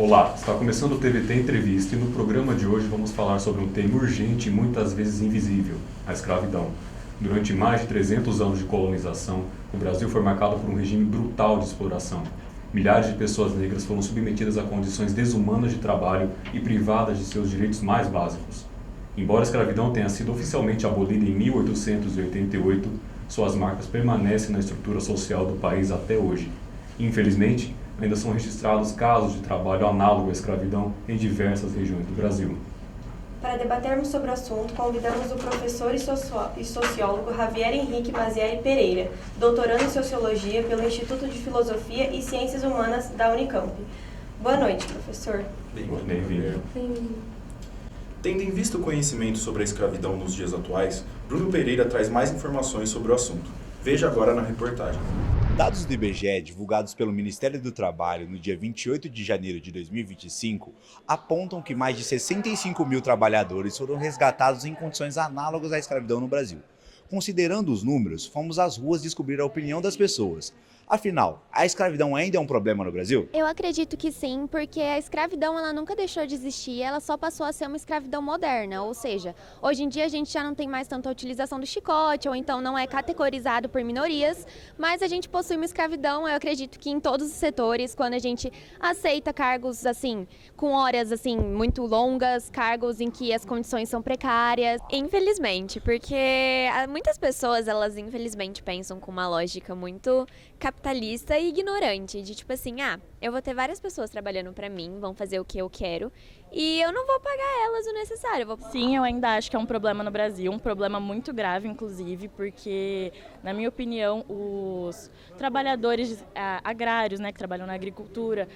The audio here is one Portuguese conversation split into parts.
Olá, está começando o TVT Entrevista e no programa de hoje vamos falar sobre um tema urgente e muitas vezes invisível, a escravidão. Durante mais de 300 anos de colonização, o Brasil foi marcado por um regime brutal de exploração. Milhares de pessoas negras foram submetidas a condições desumanas de trabalho e privadas de seus direitos mais básicos. Embora a escravidão tenha sido oficialmente abolida em 1888, suas marcas permanecem na estrutura social do país até hoje. Infelizmente, ainda são registrados casos de trabalho análogo à escravidão em diversas regiões do Brasil. Para debatermos sobre o assunto, convidamos o professor e sociólogo Javier Henrique Mazieri Pereira, doutorando em Sociologia pelo Instituto de Filosofia e Ciências Humanas da Unicamp. Boa noite, professor. Bem-vindo. Tendo em vista o conhecimento sobre a escravidão nos dias atuais, Bruno Pereira traz mais informações sobre o assunto. Veja agora na reportagem. Dados do IBGE, divulgados pelo Ministério do Trabalho no dia 28 de janeiro de 2025, apontam que mais de 65 mil trabalhadores foram resgatados em condições análogas à escravidão no Brasil. Considerando os números, fomos às ruas descobrir a opinião das pessoas. Afinal, a escravidão ainda é um problema no Brasil? Eu acredito que sim, porque a escravidão ela nunca deixou de existir, ela só passou a ser uma escravidão moderna, ou seja, hoje em dia a gente já não tem mais tanta utilização do chicote, ou então não é categorizado por minorias, mas a gente possui uma escravidão, eu acredito que em todos os setores, quando a gente aceita cargos assim, com horas assim muito longas, cargos em que as condições são precárias, infelizmente, porque muitas pessoas, elas infelizmente pensam com uma lógica muito capitalista e ignorante, de tipo assim, eu vou ter várias pessoas trabalhando pra mim, vão fazer o que eu quero e eu não vou pagar elas o necessário. Sim, eu ainda acho que é um problema no Brasil, um problema muito grave, inclusive, porque, na minha opinião, os trabalhadores agrários, né, que trabalham na agricultura,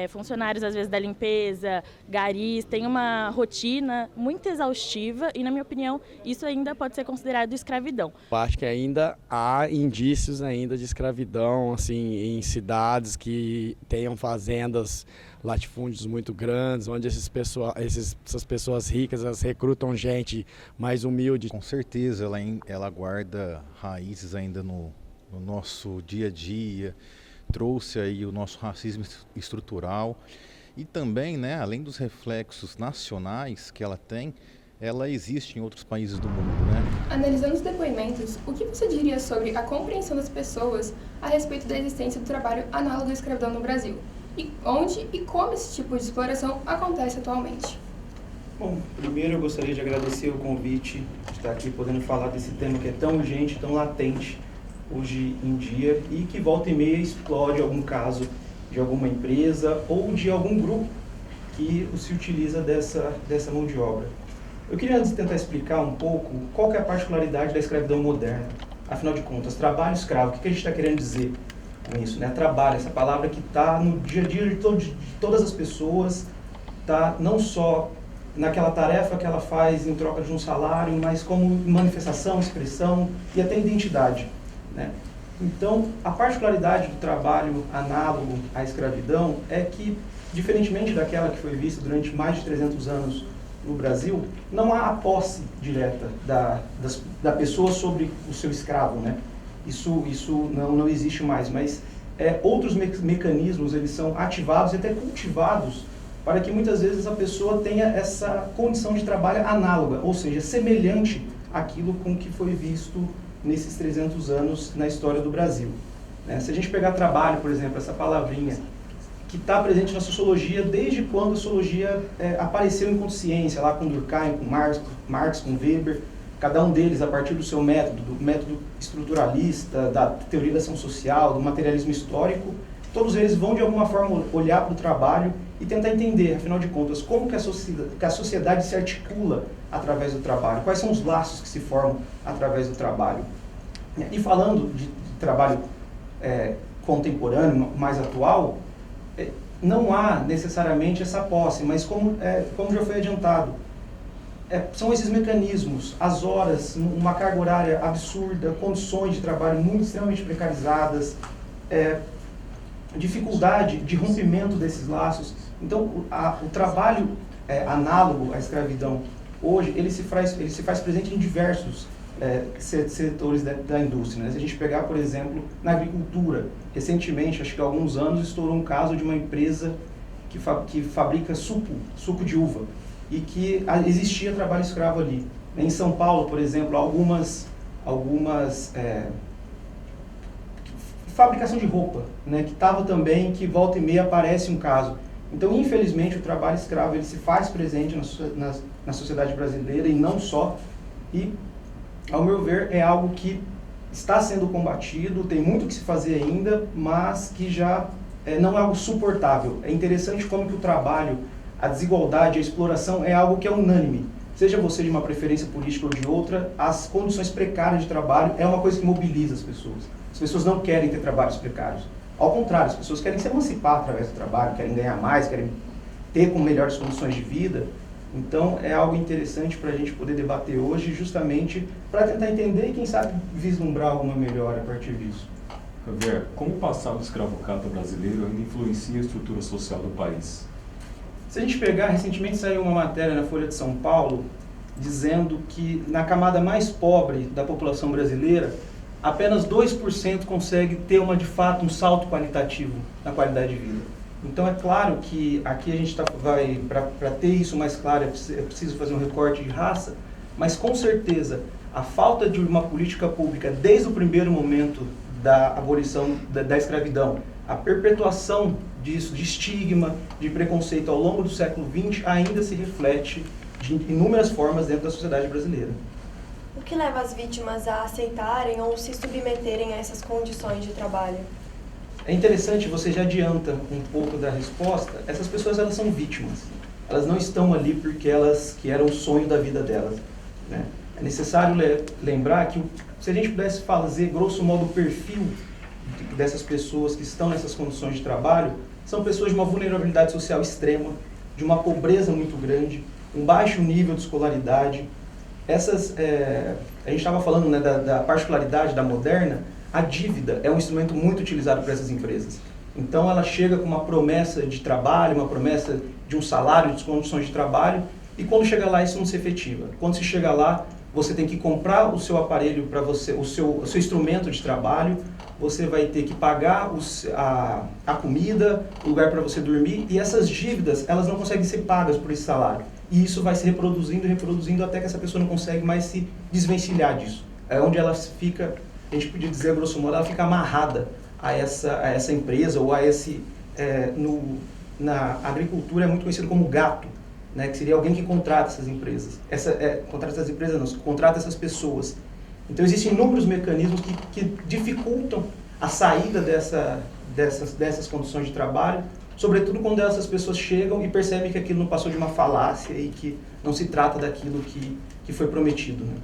funcionários, às vezes, da limpeza, garis, têm uma rotina muito exaustiva e, na minha opinião, isso ainda pode ser considerado escravidão. Eu acho que ainda há indícios ainda de escravidão, assim, em cidades que tenham fazendas, latifúndios muito grandes, onde essas pessoas ricas elas recrutam gente mais humilde. Com certeza ela guarda raízes ainda no nosso dia a dia, trouxe aí o nosso racismo estrutural e também, né, além dos reflexos nacionais que ela tem, ela existe em outros países do mundo, né? Analisando os depoimentos, o que você diria sobre a compreensão das pessoas a respeito da existência do trabalho análogo à escravidão no Brasil? E onde e como esse tipo de exploração acontece atualmente? Bom, primeiro eu gostaria de agradecer o convite de estar aqui podendo falar desse tema que é tão urgente, tão latente hoje em dia e que volta e meia explode algum caso de alguma empresa ou de algum grupo que se utiliza dessa mão de obra. Eu queria antes tentar explicar um pouco qual que é a particularidade da escravidão moderna. Afinal de contas, trabalho escravo, o que a gente está querendo dizer com isso, né? Trabalho, essa palavra que está no dia a dia de todas as pessoas, está não só naquela tarefa que ela faz em troca de um salário, mas como manifestação, expressão e até identidade, né? Então, a particularidade do trabalho análogo à escravidão é que, diferentemente daquela que foi vista durante mais de 300 anos no Brasil, não há a posse direta da pessoa sobre o seu escravo, né? Isso não existe mais, mas outros mecanismos eles são ativados e até cultivados para que muitas vezes a pessoa tenha essa condição de trabalho análoga, ou seja, semelhante àquilo com que foi visto nesses 300 anos na história do Brasil, né? Se a gente pegar trabalho, por exemplo, essa palavrinha que está presente na sociologia desde quando a sociologia apareceu em consciência, lá com Durkheim, com Marx, com Weber, cada um deles a partir do seu método, do método estruturalista, da teoria da ação social, do materialismo histórico, todos eles vão de alguma forma olhar para o trabalho e tentar entender, afinal de contas, como que a sociedade se articula através do trabalho, quais são os laços que se formam através do trabalho. E falando de trabalho contemporâneo, mais atual, não há necessariamente essa posse, mas como já foi adiantado, são esses mecanismos, as horas, uma carga horária absurda, condições de trabalho muito extremamente precarizadas, dificuldade de rompimento desses laços. Então, o trabalho análogo à escravidão hoje, ele se faz presente em diversos setores da indústria, né? Se a gente pegar, por exemplo, na agricultura, recentemente, acho que há alguns anos, estourou um caso de uma empresa que fabrica suco de uva, e que existia trabalho escravo ali. Em São Paulo, por exemplo, algumas fabricação de roupa, né, que estava também, que volta e meia aparece um caso. Então, infelizmente, o trabalho escravo ele se faz presente na sociedade brasileira, e não só. E, ao meu ver, é algo que está sendo combatido, tem muito o que se fazer ainda, mas que já não é algo suportável. É interessante como que o trabalho, a desigualdade, a exploração é algo que é unânime. Seja você de uma preferência política ou de outra, as condições precárias de trabalho é uma coisa que mobiliza as pessoas. As pessoas não querem ter trabalhos precários. Ao contrário, as pessoas querem se emancipar através do trabalho, querem ganhar mais, querem ter com melhores condições de vida. Então, é algo interessante para a gente poder debater hoje, justamente para tentar entender e, quem sabe, vislumbrar alguma melhora a partir disso. Javier, como o passado escravocrata brasileiro ainda influencia a estrutura social do país? Se a gente pegar, recentemente saiu uma matéria na Folha de São Paulo dizendo que na camada mais pobre da população brasileira, apenas 2% consegue ter de fato um salto qualitativo na qualidade de vida. Então é claro que aqui a gente para ter isso mais claro, é preciso fazer um recorte de raça, mas com certeza a falta de uma política pública desde o primeiro momento da abolição da escravidão, a perpetuação disso, de estigma, de preconceito ao longo do século XX, ainda se reflete de inúmeras formas dentro da sociedade brasileira. O que leva as vítimas a aceitarem ou se submeterem a essas condições de trabalho? É interessante, você já adianta um pouco da resposta. Essas pessoas, elas são vítimas. Elas não estão ali porque que era o sonho da vida delas, né? É necessário lembrar que, se a gente pudesse fazer, grosso modo, o perfil dessas pessoas que estão nessas condições de trabalho, são pessoas de uma vulnerabilidade social extrema, de uma pobreza muito grande, um baixo nível de escolaridade. A gente estava falando, né, da particularidade da Moderna. A dívida é um instrumento muito utilizado por essas empresas. Então, ela chega com uma promessa de trabalho, uma promessa de um salário, de condições de trabalho, e quando chega lá, isso não se efetiva. Quando se chega lá, você tem que comprar o seu aparelho para você, o seu instrumento de trabalho, você vai ter que pagar a comida, o lugar para você dormir, e essas dívidas, elas não conseguem ser pagas por esse salário. E isso vai se reproduzindo até que essa pessoa não consegue mais se desvencilhar disso. É onde ela fica, a gente podia dizer, grosso modo, ela fica amarrada a essa empresa, ou a na agricultura é muito conhecido como gato, né, que seria alguém que contrata essas empresas. Contrata essas empresas não, contrata essas pessoas. Então existem inúmeros mecanismos que dificultam a saída dessas condições de trabalho, sobretudo quando essas pessoas chegam e percebem que aquilo não passou de uma falácia e que não se trata daquilo que foi prometido, né?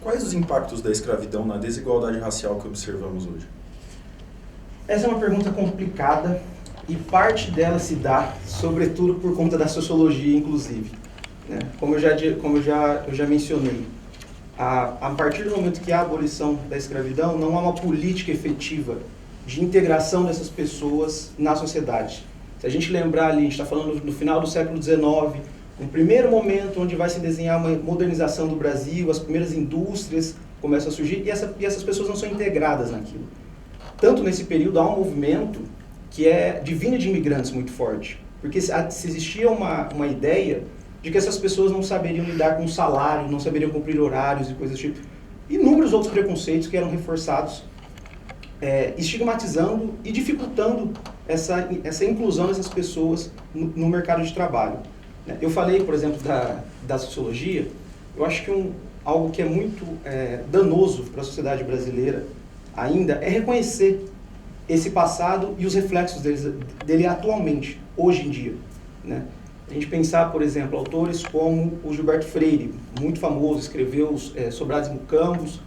Quais os impactos da escravidão na desigualdade racial que observamos hoje? Essa é uma pergunta complicada e parte dela se dá, sobretudo, por conta da sociologia, inclusive, né? Como eu já mencionei, a partir do momento que há a abolição da escravidão, não há uma política efetiva de integração dessas pessoas na sociedade. Se a gente lembrar ali, a gente está falando do final do século XIX, um primeiro momento onde vai se desenhar uma modernização do Brasil, as primeiras indústrias começam a surgir, e essas pessoas não são integradas naquilo. Tanto nesse período há um movimento que é de vinda de imigrantes muito forte, porque se existia uma ideia de que essas pessoas não saberiam lidar com salário, não saberiam cumprir horários e coisas do tipo. Inúmeros outros preconceitos que eram reforçados, estigmatizando e dificultando essa inclusão dessas pessoas no mercado de trabalho. Eu falei, por exemplo, da sociologia. Eu acho que algo que é muito danoso para a sociedade brasileira ainda é reconhecer esse passado e os reflexos dele atualmente, hoje em dia, né? A gente pensar, por exemplo, autores como o Gilberto Freire, muito famoso, escreveu Sobrados e Mucambos,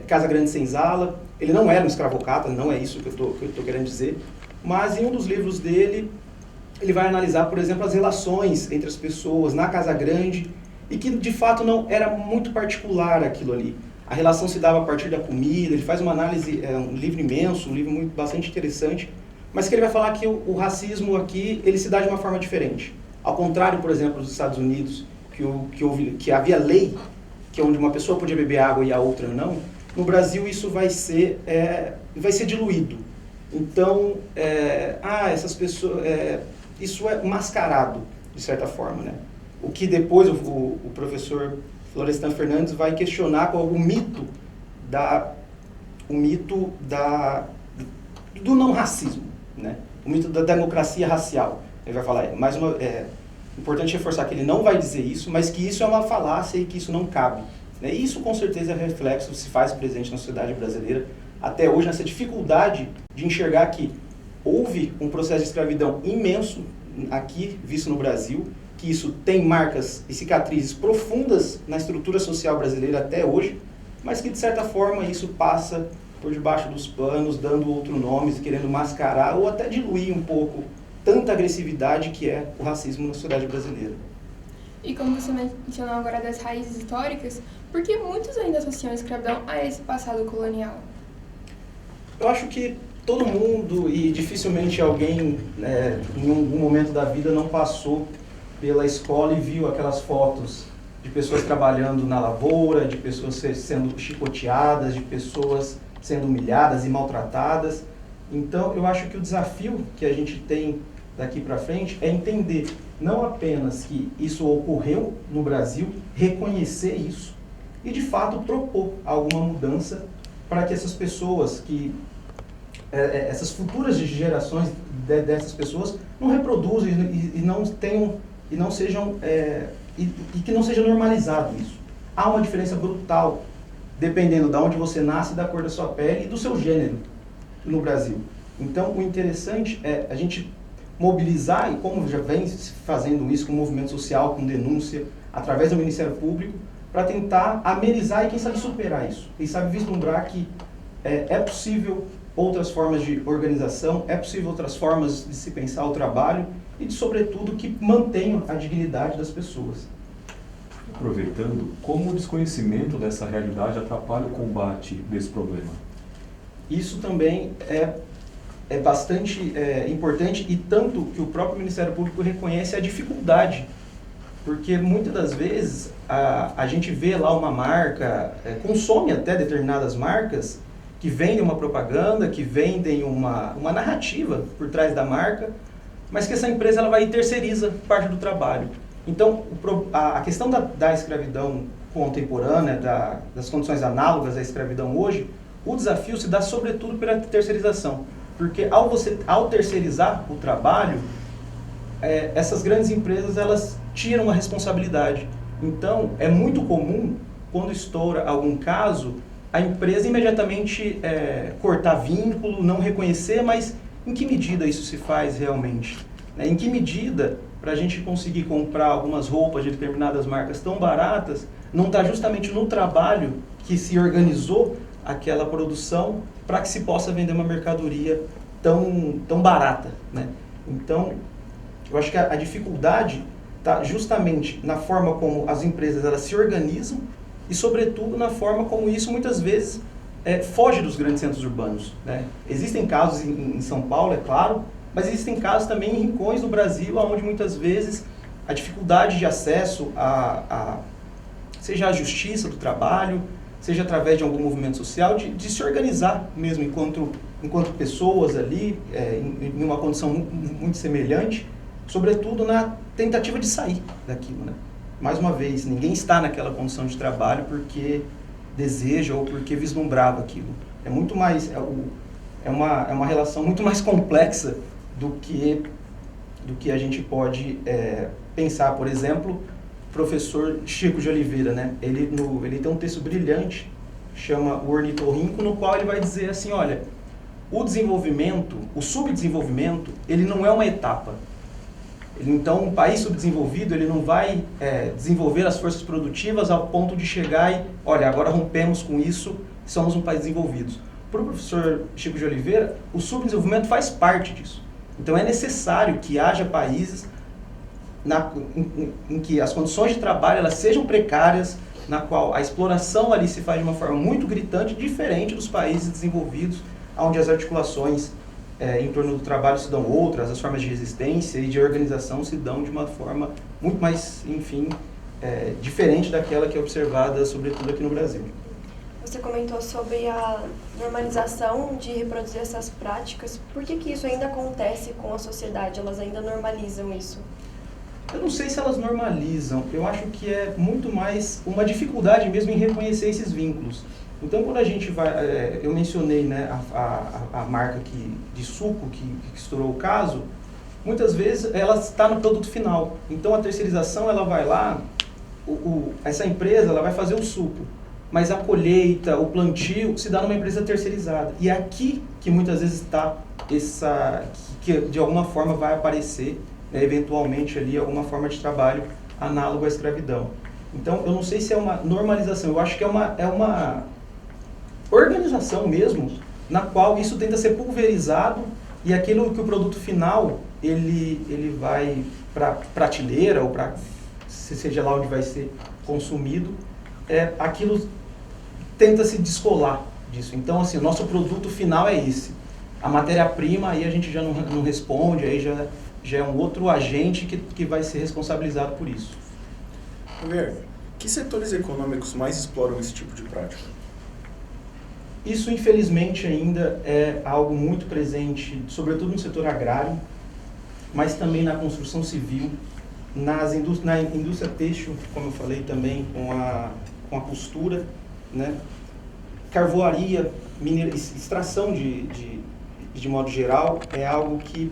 Casa Grande Senzala. Ele não era um escravocrata, não é isso que eu estou querendo dizer, mas em um dos livros dele, ele vai analisar, por exemplo, as relações entre as pessoas na Casa Grande, e que de fato não era muito particular aquilo ali. A relação se dava a partir da comida. Ele faz uma análise, um livro imenso, um livro bastante interessante, mas que ele vai falar que o racismo aqui, ele se dá de uma forma diferente. Ao contrário, por exemplo, dos Estados Unidos, que havia lei, que onde uma pessoa podia beber água e a outra não, no Brasil isso vai ser diluído. Então, essas pessoas, isso é mascarado, de certa forma, né? O que depois o professor Florestan Fernandes vai questionar qual o mito do não racismo, né? O mito da democracia racial. Ele vai falar, importante reforçar que ele não vai dizer isso, mas que isso é uma falácia e que isso não cabe. Né? E isso com certeza é reflexo, se faz presente na sociedade brasileira, até hoje, nessa dificuldade de enxergar que houve um processo de escravidão imenso aqui, visto no Brasil, que isso tem marcas e cicatrizes profundas na estrutura social brasileira até hoje, mas que de certa forma isso passa por debaixo dos panos, dando outros nomes, querendo mascarar ou até diluir um pouco tanta agressividade que é o racismo na sociedade brasileira. E como você mencionou agora das raízes históricas, por que muitos ainda associam a escravidão a esse passado colonial? Eu acho que todo mundo, e dificilmente alguém, em algum momento da vida, não passou pela escola e viu aquelas fotos de pessoas trabalhando na lavoura, de pessoas sendo chicoteadas, de pessoas sendo humilhadas e maltratadas. Então, eu acho que o desafio que a gente tem daqui para frente é entender não apenas que isso ocorreu no Brasil, reconhecer isso e, de fato, propor alguma mudança para que essas pessoas, essas futuras gerações dessas pessoas não reproduzam e não tenham e não sejam e que não seja normalizado isso. Há uma diferença brutal dependendo de onde você nasce, da cor da sua pele e do seu gênero no Brasil. Então, o interessante é a gente mobilizar, e como já vem fazendo isso com movimento social, com denúncia, através do Ministério Público, para tentar amenizar e, quem sabe, superar isso. E sabe vislumbrar que é possível outras formas de organização, é possível outras formas de se pensar o trabalho e, sobretudo, que mantenham a dignidade das pessoas. Aproveitando, como o desconhecimento dessa realidade atrapalha o combate desse problema? Isso também é bastante importante, e tanto que o próprio Ministério Público reconhece a dificuldade, porque muitas das vezes a gente vê lá uma marca, consome até determinadas marcas que vendem uma propaganda, que vendem uma narrativa por trás da marca, mas que essa empresa ela vai e terceiriza parte do trabalho. Então, a questão da escravidão contemporânea, das condições análogas à escravidão hoje, o desafio se dá sobretudo pela terceirização. Porque ao terceirizar o trabalho, essas grandes empresas elas tiram a responsabilidade. Então, é muito comum, quando estoura algum caso, a empresa imediatamente cortar vínculo, não reconhecer, mas em que medida isso se faz realmente? Em que medida, para a gente conseguir comprar algumas roupas de determinadas marcas tão baratas, não está justamente no trabalho que se organizou aquela produção para que se possa vender uma mercadoria tão barata, né? Então, eu acho que a dificuldade está justamente na forma como as empresas elas se organizam e, sobretudo, na forma como isso muitas vezes foge dos grandes centros urbanos, né? Existem casos em São Paulo, é claro, mas existem casos também em rincões do Brasil, onde muitas vezes a dificuldade de acesso seja à justiça do trabalho, seja através de algum movimento social, de se organizar mesmo enquanto pessoas ali, em uma condição muito semelhante, sobretudo na tentativa de sair daquilo, né? Mais uma vez, ninguém está naquela condição de trabalho porque deseja ou porque vislumbrava aquilo. É muito mais, é uma relação muito mais complexa do que a gente pode pensar. Por exemplo, o professor Chico de Oliveira, né? Ele tem um texto brilhante, chama O Ornitorrinco, no qual ele vai dizer assim, olha, o desenvolvimento, o subdesenvolvimento, ele não é uma etapa. Então, um país subdesenvolvido, ele não vai desenvolver as forças produtivas ao ponto de chegar e, olha, agora rompemos com isso e somos um país desenvolvido. Para o professor Chico de Oliveira, o subdesenvolvimento faz parte disso. Então, é necessário que haja países em que as condições de trabalho elas sejam precárias, na qual a exploração ali se faz de uma forma muito gritante, diferente dos países desenvolvidos, onde as articulações em torno do trabalho se dão outras, as formas de resistência e de organização se dão de uma forma muito mais, enfim, diferente daquela que é observada, sobretudo aqui no Brasil. você comentou sobre a normalização de reproduzir essas práticas. Por que isso ainda acontece com a sociedade? Elas ainda normalizam isso? Eu não sei se elas normalizam. Eu acho que é muito mais uma dificuldade mesmo em reconhecer esses vínculos. Então, quando a gente vai... eu mencionei, né, a marca de suco que estourou o caso. Muitas vezes ela está no produto final. Então, a terceirização, ela vai lá... essa empresa ela vai fazer o suco. Mas a colheita, o plantio, se dá numa empresa terceirizada. E é aqui que muitas vezes está que de alguma forma vai aparecer, né, eventualmente ali, alguma forma de trabalho análogo à escravidão. Então, eu não sei se é uma normalização, eu acho que é uma organização mesmo, na qual isso tenta ser pulverizado e aquilo que o produto final, ele vai para prateleira ou para, seja lá onde vai ser consumido, aquilo tenta se descolar disso. Então, assim, o nosso produto final é esse. A matéria-prima, aí a gente já não responde, aí já é um outro agente que vai ser responsabilizado por isso. Javier, que setores econômicos mais exploram esse tipo de prática? Isso, infelizmente, ainda é algo muito presente, sobretudo no setor agrário, mas também na construção civil, na indústria têxtil, como eu falei também, com a costura, né? Carvoaria, extração de modo geral, é algo que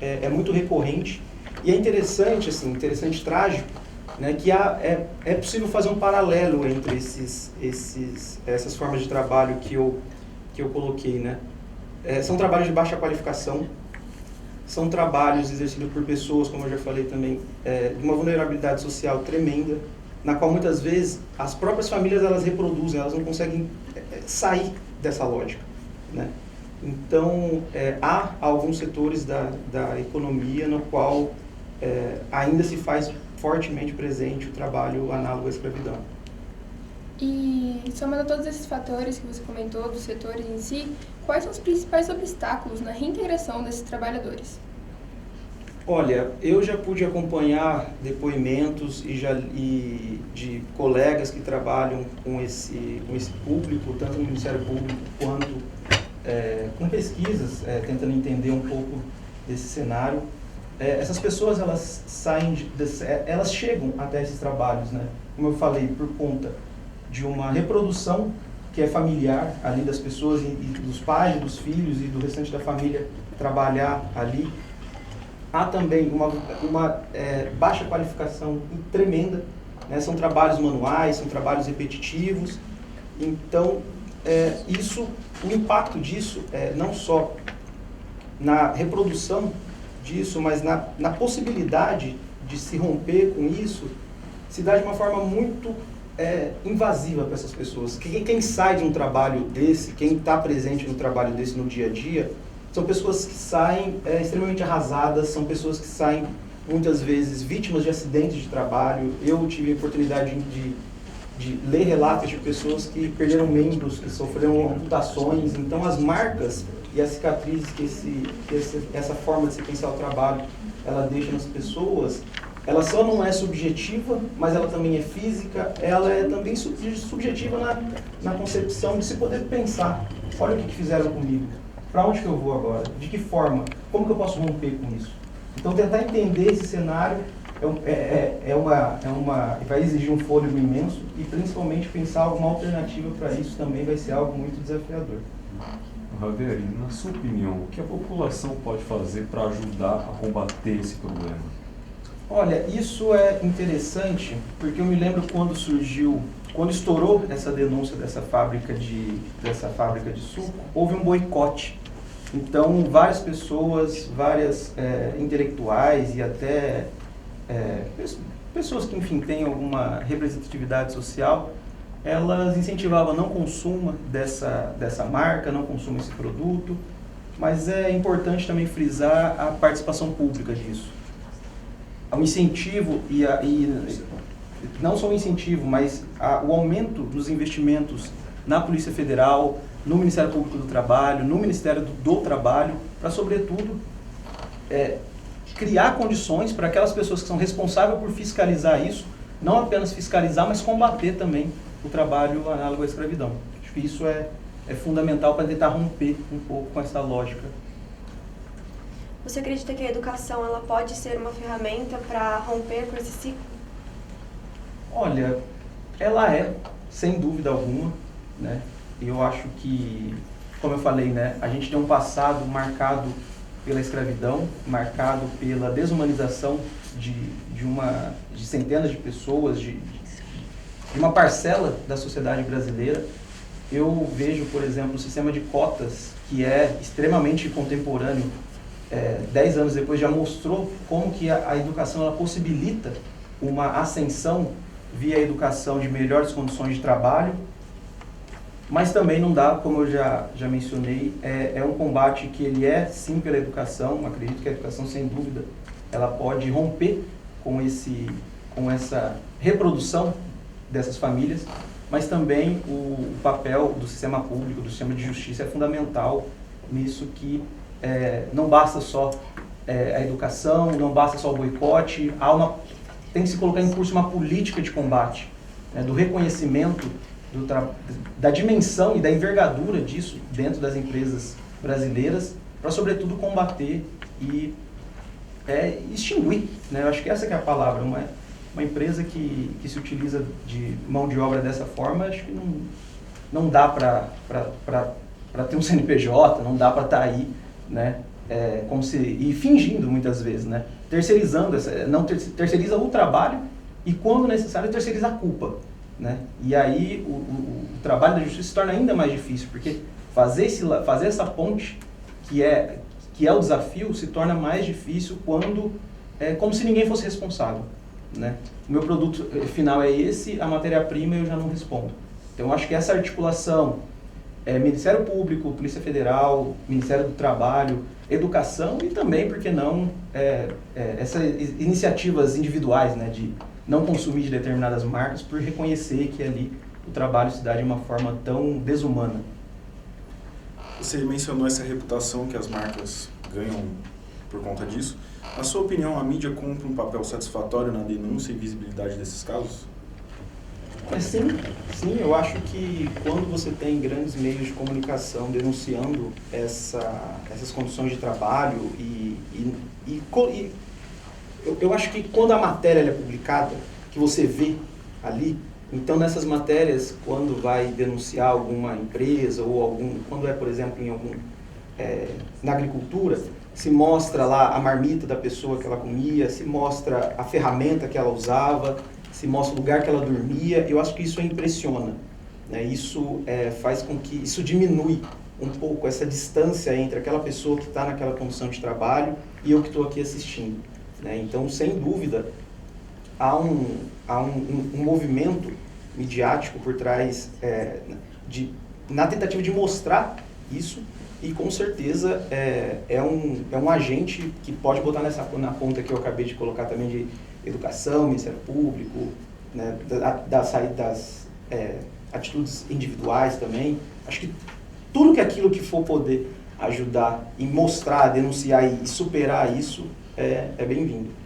é muito recorrente. E é interessante, assim, interessante, trágico, né, que é possível fazer um paralelo entre essas formas de trabalho que eu coloquei, né? São trabalhos de baixa qualificação, são trabalhos exercidos por pessoas, como eu já falei também, de uma vulnerabilidade social tremenda, na qual muitas vezes as próprias famílias elas reproduzem, elas não conseguem sair dessa lógica, né? Então, há alguns setores da economia no qual ainda se faz fortemente presente o trabalho análogo à escravidão. E, somando todos esses fatores que você comentou, dos setores em si, quais são os principais obstáculos na reintegração desses trabalhadores? Olha, eu já pude acompanhar depoimentos de colegas que trabalham com esse público, tanto no Ministério Público quanto com pesquisas, tentando entender um pouco desse cenário. Essas pessoas, elas chegam até esses trabalhos, né? Como eu falei, por conta de uma reprodução que é familiar ali das pessoas e dos pais, dos filhos e do restante da família trabalhar ali. Há também uma baixa qualificação tremenda, né? São trabalhos manuais, são trabalhos repetitivos. Então, o impacto disso, não só na reprodução disso, mas na possibilidade de se romper com isso, se dá de uma forma muito invasiva para essas pessoas. Quem sai de um trabalho desse, quem está presente no trabalho desse no dia a dia, são pessoas que saem extremamente arrasadas, são pessoas que saem muitas vezes vítimas de acidentes de trabalho. Eu tive a oportunidade de ler relatos de pessoas que perderam membros, que sofreram amputações. Então, as marcas e as cicatrizes que essa forma de sequenciar o trabalho ela deixa nas pessoas, ela só não é subjetiva, mas ela também é física, ela é também subjetiva na concepção de se poder pensar. Olha o que fizeram comigo, para onde que eu vou agora, de que forma, como que eu posso romper com isso? Então, tentar entender esse cenário vai exigir um fôlego imenso e, principalmente, pensar alguma alternativa para isso também vai ser algo muito desafiador. Javier, na sua opinião, o que a população pode fazer para ajudar a combater esse problema? Olha, isso é interessante, porque eu me lembro quando estourou essa denúncia dessa fábrica de suco, houve um boicote. Então, várias pessoas, intelectuais e até pessoas que, enfim, têm alguma representatividade social, elas incentivavam não consuma dessa marca, não consuma esse produto, mas é importante também frisar a participação pública disso. O incentivo não só o incentivo, mas o aumento dos investimentos na Polícia Federal, no Ministério Público do Trabalho, no Ministério do Trabalho, para, sobretudo, criar condições para aquelas pessoas que são responsáveis por fiscalizar isso, não apenas fiscalizar, mas combater também o trabalho análogo à escravidão. Acho que isso é fundamental para tentar romper um pouco com essa lógica. Você acredita que a educação ela pode ser uma ferramenta para romper com esse ciclo? Olha, ela é, sem dúvida alguma, né? Eu acho que, como eu falei, né, a gente tem um passado marcado pela escravidão, marcado pela desumanização de centenas de pessoas, de uma parcela da sociedade brasileira. Eu vejo, por exemplo, o sistema de cotas, que é extremamente contemporâneo, 10 anos depois já mostrou como que a educação ela possibilita uma ascensão via educação de melhores condições de trabalho, mas também não dá, como eu já mencionei, é um combate que ele é sim pela educação. Acredito que a educação, sem dúvida, ela pode romper com essa reprodução dessas famílias, mas também o papel do sistema público, do sistema de justiça é fundamental nisso, que não basta só a educação, não basta só o boicote, tem que se colocar em curso uma política de combate, né, do reconhecimento da dimensão e da envergadura disso dentro das empresas brasileiras, para sobretudo combater e extinguir, né? Eu acho que essa que é a palavra. Uma empresa que se utiliza de mão de obra dessa forma, acho que não dá para ter um CNPJ, não dá para estar aí, né? E fingindo muitas vezes, né? Terceirizando, terceiriza o trabalho e, quando necessário, terceiriza a culpa, né? E aí o trabalho da justiça se torna ainda mais difícil, porque fazer essa ponte, que é o desafio, se torna mais difícil quando como se ninguém fosse responsável, né? O meu produto final é esse, a matéria-prima eu já não respondo. Então, eu acho que essa articulação, Ministério Público, Polícia Federal, Ministério do Trabalho, Educação e também, por que não, essas iniciativas individuais, né, de não consumir de determinadas marcas, por reconhecer que ali o trabalho se dá de uma forma tão desumana. Você mencionou essa reputação que as marcas ganham por conta disso. Na sua opinião, a mídia cumpre um papel satisfatório na denúncia e visibilidade desses casos? Sim, eu acho que quando você tem grandes meios de comunicação denunciando essas condições de trabalho eu acho que quando a matéria é publicada, que você vê ali, então nessas matérias, quando vai denunciar alguma empresa ou quando por exemplo, na agricultura, se mostra lá a marmita da pessoa que ela comia, se mostra a ferramenta que ela usava, se mostra o lugar que ela dormia. Eu acho que isso impressiona, né? Isso faz com que isso diminui um pouco essa distância entre aquela pessoa que está naquela condição de trabalho e eu que estou aqui assistindo, né? Então, sem dúvida, há um movimento midiático por trás na tentativa de mostrar isso. E com certeza é um agente que pode botar na ponta que eu acabei de colocar também de educação, Ministério Público, né, das atitudes individuais também. Acho que tudo aquilo que for poder ajudar e mostrar, denunciar e superar isso é bem-vindo.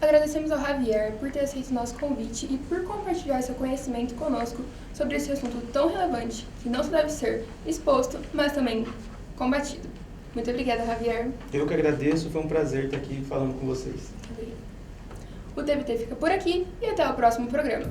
Agradecemos ao Javier por ter aceito o nosso convite e por compartilhar seu conhecimento conosco sobre esse assunto tão relevante, que não só deve ser exposto, mas também combatido. Muito obrigada, Javier. Eu que agradeço, foi um prazer estar aqui falando com vocês. O TBT fica por aqui e até o próximo programa.